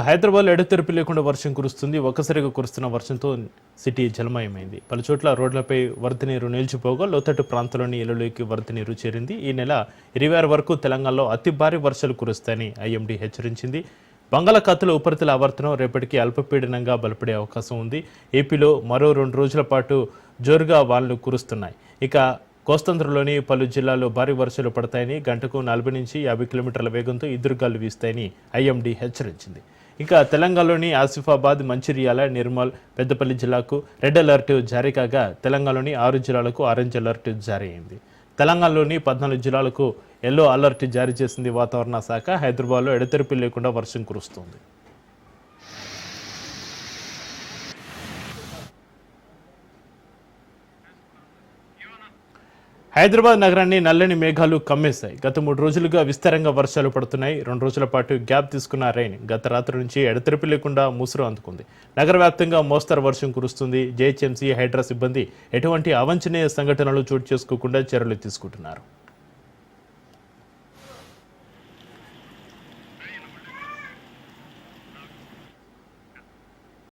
హైదరాబాద్లో ఎడతెరిపి లేకుండా వర్షం కురుస్తుంది. ఒక్కసారిగా కురుస్తున్న వర్షంతో సిటీ జలమయమైంది. పలుచోట్ల రోడ్లపై వరద నీరు నిలిచిపోగా లోతట్టు ప్రాంతాల్లోని ఇళ్లలోకి వరద నీరు చేరింది. ఈ నెల 26 వరకు తెలంగాణలో అతి భారీ వర్షాలు కురుస్తాయని ఐఎండీ హెచ్చరించింది. బంగాళాఖాతంలో ఉపరితల ఆవర్తనం రేపటికి అల్పపీడనంగా బలపడే అవకాశం ఉంది. ఏపీలో మరో 2 రోజుల పాటు జోరుగా వానలు కురుస్తున్నాయి. ఇక కోస్తాంధ్రలోని పలు జిల్లాల్లో భారీ వర్షాలు పడతాయని, గంటకు 40 నుంచి 50 కిలోమీటర్ల వేగంతో ఈదురుగాలు వీస్తాయని ఐఎండీ హెచ్చరించింది. ఇక తెలంగాణలోని ఆసిఫాబాద్, మంచిర్యాల, నిర్మల్, పెద్దపల్లి జిల్లాకు రెడ్ అలర్ట్ జారీ కాగా తెలంగాణలోని 6 జిల్లాలకు ఆరెంజ్ అలర్ట్ జారీ అయింది. తెలంగాణలోని 14 జిల్లాలకు ఎల్లో అలర్ట్ జారీ చేసింది వాతావరణ శాఖ. హైదరాబాద్లో ఎడతెరిపి లేకుండా వర్షం కురుస్తోంది. హైదరాబాద్ నగరాన్ని నల్లని మేఘాలు కమ్మేశాయి. గత 3 రోజులుగా విస్తారంగా వర్షాలు పడుతున్నాయి. 2 రోజుల పాటు గ్యాప్ తీసుకున్న రైన్ గత రాత్రి నుంచి ఎడతెరిపి లేకుండా ముసురు అందుకుంది. నగర వ్యాప్తంగా మోస్తరు వర్షం కురుస్తుంది. జేహెచ్ఎంసీ, హైడ్రా సిబ్బంది ఎటువంటి అవాంఛనీయ సంఘటనలు చోటు చేసుకోకుండా చర్యలు తీసుకుంటున్నారు.